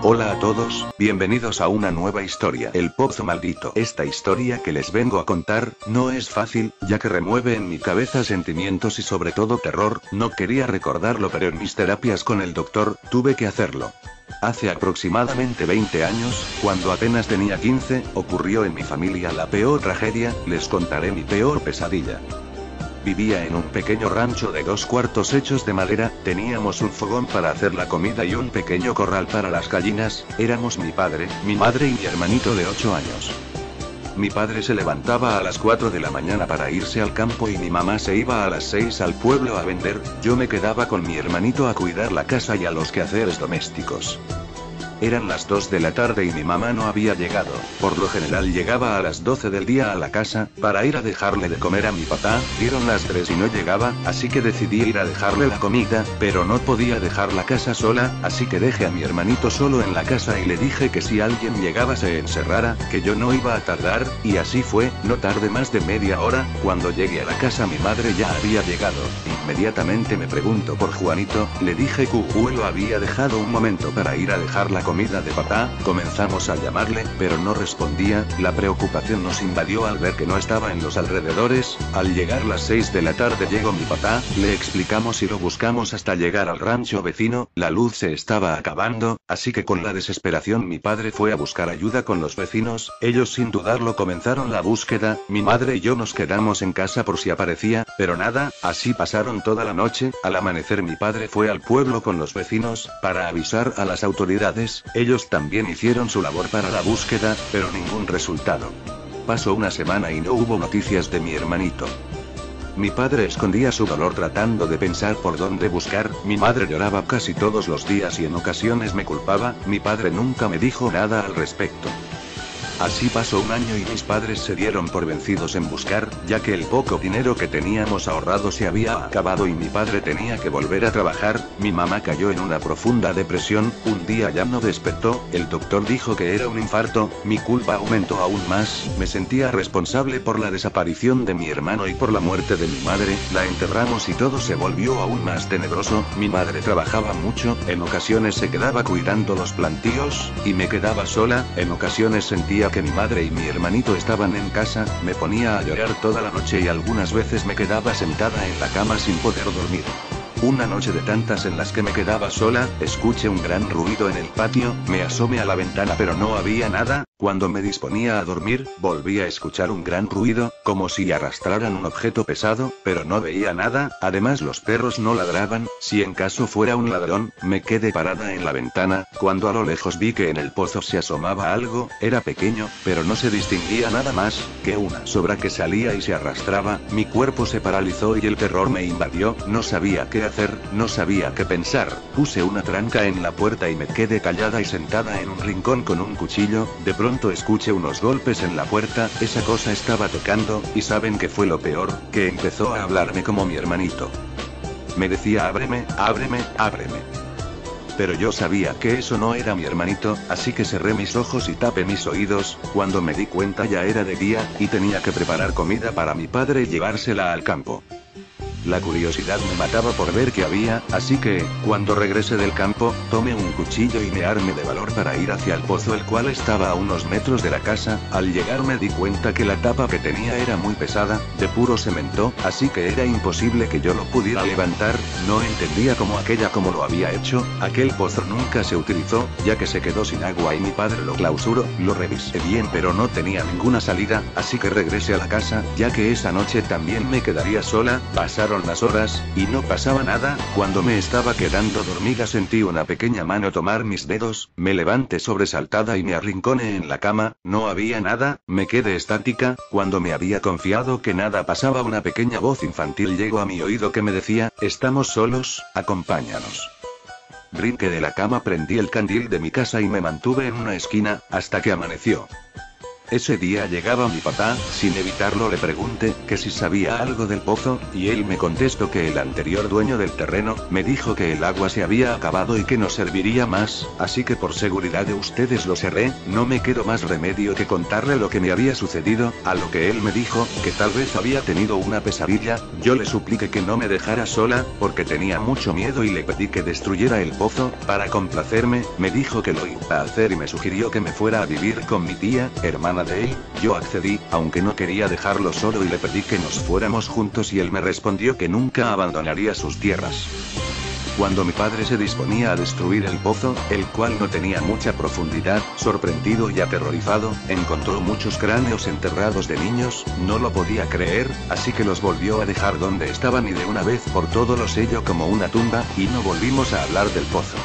Hola a todos, bienvenidos a una nueva historia, El Pozo Maldito. Esta historia que les vengo a contar, no es fácil, ya que remueve en mi cabeza sentimientos y sobre todo terror. No quería recordarlo, pero en mis terapias con el doctor, tuve que hacerlo. Hace aproximadamente 20 años, cuando apenas tenía 15, ocurrió en mi familia la peor tragedia. Les contaré mi peor pesadilla. Vivía en un pequeño rancho de 2 cuartos hechos de madera, teníamos un fogón para hacer la comida y un pequeño corral para las gallinas. Éramos mi padre, mi madre y mi hermanito de 8 años. Mi padre se levantaba a las 4 de la mañana para irse al campo y mi mamá se iba a las 6 al pueblo a vender. Yo me quedaba con mi hermanito a cuidar la casa y a los quehaceres domésticos. Eran las 2 de la tarde y mi mamá no había llegado. Por lo general llegaba a las 12 del día a la casa, para ir a dejarle de comer a mi papá. Dieron las 3 y no llegaba, así que decidí ir a dejarle la comida, pero no podía dejar la casa sola, así que dejé a mi hermanito solo en la casa y le dije que si alguien llegaba se encerrara, que yo no iba a tardar, y así fue. No tardé más de media hora. Cuando llegué a la casa mi madre ya había llegado. Inmediatamente me preguntó por Juanito, le dije que lo había dejado un momento para ir a dejar la comida de papá. Comenzamos a llamarle, pero no respondía. La preocupación nos invadió al ver que no estaba en los alrededores. Al llegar las 6 de la tarde llegó mi papá, le explicamos y lo buscamos hasta llegar al rancho vecino. La luz se estaba acabando, así que con la desesperación mi padre fue a buscar ayuda con los vecinos. Ellos sin dudarlo comenzaron la búsqueda. Mi madre y yo nos quedamos en casa por si aparecía, pero nada. Así pasaron toda la noche. Al amanecer mi padre fue al pueblo con los vecinos, para avisar a las autoridades. Ellos también hicieron su labor para la búsqueda, pero ningún resultado. Pasó una semana y no hubo noticias de mi hermanito. Mi padre escondía su dolor tratando de pensar por dónde buscar. Mi madre lloraba casi todos los días y en ocasiones me culpaba. Mi padre nunca me dijo nada al respecto. Así pasó un año y mis padres se dieron por vencidos en buscar, ya que el poco dinero que teníamos ahorrado se había acabado y mi padre tenía que volver a trabajar. Mi mamá cayó en una profunda depresión. Un día ya no despertó, el doctor dijo que era un infarto. Mi culpa aumentó aún más. Me sentía responsable por la desaparición de mi hermano y por la muerte de mi madre. La enterramos y todo se volvió aún más tenebroso. Mi madre trabajaba mucho, en ocasiones se quedaba cuidando los plantíos, y me quedaba sola. En ocasiones sentía que mi madre y mi hermanito estaban en casa. Me ponía a llorar toda la noche y algunas veces me quedaba sentada en la cama sin poder dormir. Una noche de tantas en las que me quedaba sola, escuché un gran ruido en el patio. Me asomé a la ventana pero no había nada. Cuando me disponía a dormir, volví a escuchar un gran ruido, como si arrastraran un objeto pesado, pero no veía nada. Además los perros no ladraban. Si en caso fuera un ladrón, me quedé parada en la ventana. Cuando a lo lejos vi que en el pozo se asomaba algo. Era pequeño, pero no se distinguía nada más que una sombra que salía y se arrastraba. Mi cuerpo se paralizó y el terror me invadió. No sabía qué hacer, no sabía qué pensar. Puse una tranca en la puerta y me quedé callada y sentada en un rincón con un cuchillo. De pronto escuché unos golpes en la puerta. Esa cosa estaba tocando, y ¿saben qué fue lo peor? Que empezó a hablarme como mi hermanito. Me decía ábreme, ábreme, ábreme. Pero yo sabía que eso no era mi hermanito, así que cerré mis ojos y tapé mis oídos. Cuando me di cuenta ya era de día, y tenía que preparar comida para mi padre y llevársela al campo. La curiosidad me mataba por ver qué había, así que, cuando regresé del campo, tomé un cuchillo y me armé de valor para ir hacia el pozo, el cual estaba a unos metros de la casa. Al llegar me di cuenta que la tapa que tenía era muy pesada, de puro cemento, así que era imposible que yo lo pudiera levantar. No entendía cómo lo había hecho. Aquel pozo nunca se utilizó, ya que se quedó sin agua y mi padre lo clausuró. Lo revisé bien pero no tenía ninguna salida, así que regresé a la casa, ya que esa noche también me quedaría sola. Pasaron pasaron las horas, y no pasaba nada. Cuando me estaba quedando dormida sentí una pequeña mano tomar mis dedos, me levanté sobresaltada y me arrinconé en la cama, no había nada, me quedé estática. Cuando me había confiado que nada pasaba, una pequeña voz infantil llegó a mi oído que me decía: estamos solos, acompáñanos. Brinqué de la cama, prendí el candil de mi casa y me mantuve en una esquina, hasta que amaneció. Ese día llegaba mi papá, sin evitarlo le pregunté, que si sabía algo del pozo, y él me contestó que el anterior dueño del terreno, me dijo que el agua se había acabado y que no serviría más, así que por seguridad de ustedes lo cerré. No me quedó más remedio que contarle lo que me había sucedido, a lo que él me dijo, que tal vez había tenido una pesadilla. Yo le supliqué que no me dejara sola, porque tenía mucho miedo y le pedí que destruyera el pozo. Para complacerme, me dijo que lo iba a hacer y me sugirió que me fuera a vivir con mi tía, hermana de él. Yo accedí, aunque no quería dejarlo solo, y le pedí que nos fuéramos juntos, y él me respondió que nunca abandonaría sus tierras. Cuando mi padre se disponía a destruir el pozo, el cual no tenía mucha profundidad, sorprendido y aterrorizado, encontró muchos cráneos enterrados de niños. No lo podía creer, así que los volvió a dejar donde estaban y de una vez por todo los selló como una tumba, y no volvimos a hablar del pozo.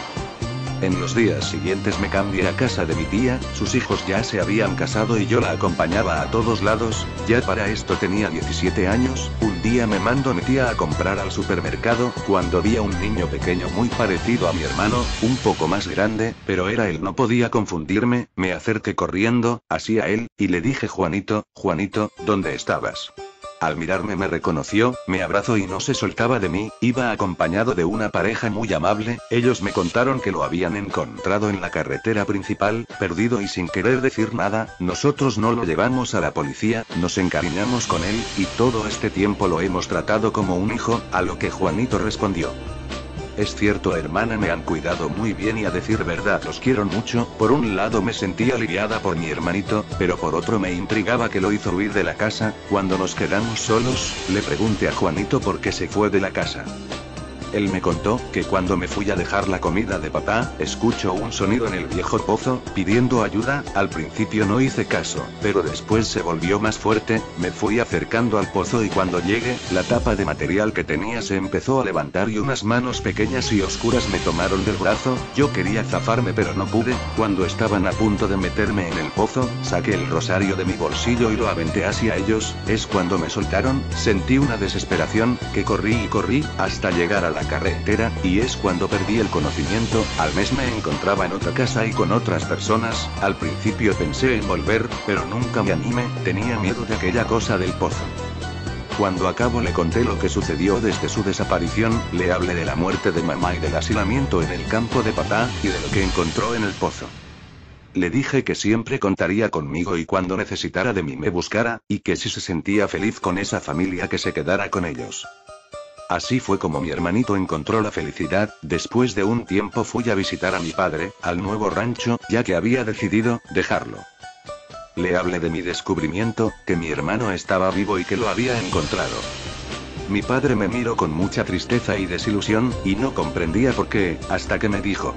En los días siguientes me cambié a casa de mi tía, sus hijos ya se habían casado y yo la acompañaba a todos lados. Ya para esto tenía 17 años, un día me mandó mi tía a comprar al supermercado, cuando vi a un niño pequeño muy parecido a mi hermano, un poco más grande, pero era él, no podía confundirme. Me acerqué corriendo, hacia él, y le dije: Juanito, Juanito, ¿dónde estabas? Al mirarme me reconoció, me abrazó y no se soltaba de mí. Iba acompañado de una pareja muy amable. Ellos me contaron que lo habían encontrado en la carretera principal, perdido y sin querer decir nada. Nosotros no lo llevamos a la policía, nos encariñamos con él, y todo este tiempo lo hemos tratado como un hijo. A lo que Juanito respondió: es cierto, hermana, me han cuidado muy bien y a decir verdad los quiero mucho. Por un lado me sentía aliviada por mi hermanito, pero por otro me intrigaba que lo hizo huir de la casa. Cuando nos quedamos solos, le pregunté a Juanito por qué se fue de la casa. Él me contó que cuando me fui a dejar la comida de papá, escuchó un sonido en el viejo pozo, pidiendo ayuda. Al principio no hice caso, pero después se volvió más fuerte. Me fui acercando al pozo y cuando llegué, la tapa de material que tenía se empezó a levantar y unas manos pequeñas y oscuras me tomaron del brazo. Yo quería zafarme pero no pude. Cuando estaban a punto de meterme en el pozo, saqué el rosario de mi bolsillo y lo aventé hacia ellos. Es cuando me soltaron. Sentí una desesperación, que corrí y corrí, hasta llegar a la carretera, y es cuando perdí el conocimiento. Al mes me encontraba en otra casa y con otras personas. Al principio pensé en volver, pero nunca me animé, tenía miedo de aquella cosa del pozo. Cuando acabo le conté lo que sucedió desde su desaparición, le hablé de la muerte de mamá y del hacinamiento en el campo de papá, y de lo que encontró en el pozo. Le dije que siempre contaría conmigo y cuando necesitara de mí me buscara, y que si se sentía feliz con esa familia que se quedara con ellos. Así fue como mi hermanito encontró la felicidad. Después de un tiempo fui a visitar a mi padre, al nuevo rancho, ya que había decidido dejarlo. Le hablé de mi descubrimiento, que mi hermano estaba vivo y que lo había encontrado. Mi padre me miró con mucha tristeza y desilusión, y no comprendía por qué, hasta que me dijo: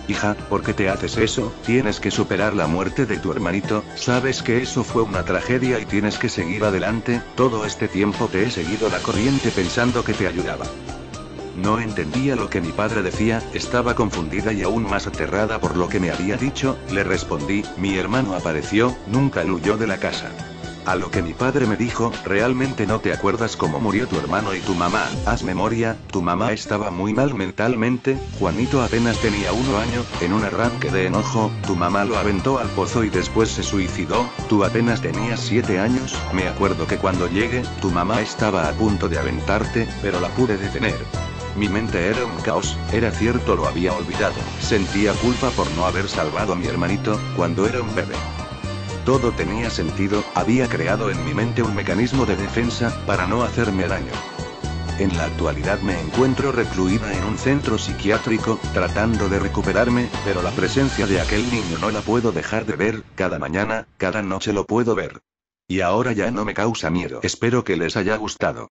hija, ¿por qué te haces eso? Tienes que superar la muerte de tu hermanito, sabes que eso fue una tragedia y tienes que seguir adelante. Todo este tiempo te he seguido la corriente pensando que te ayudaba. No entendía lo que mi padre decía, estaba confundida y aún más aterrada por lo que me había dicho. Le respondí: mi hermano apareció, nunca huyó de la casa. A lo que mi padre me dijo: ¿realmente no te acuerdas cómo murió tu hermano y tu mamá? Haz memoria, tu mamá estaba muy mal mentalmente, Juanito apenas tenía 1 año, en un arranque de enojo, tu mamá lo aventó al pozo y después se suicidó. Tú apenas tenías 7 años, me acuerdo que cuando llegué, tu mamá estaba a punto de aventarte, pero la pude detener. Mi mente era un caos, era cierto, lo había olvidado. Sentía culpa por no haber salvado a mi hermanito, cuando era un bebé. Todo tenía sentido, había creado en mi mente un mecanismo de defensa, para no hacerme daño. En la actualidad me encuentro recluida en un centro psiquiátrico, tratando de recuperarme, pero la presencia de aquel niño no la puedo dejar de ver, cada mañana, cada noche lo puedo ver. Y ahora ya no me causa miedo. Espero que les haya gustado.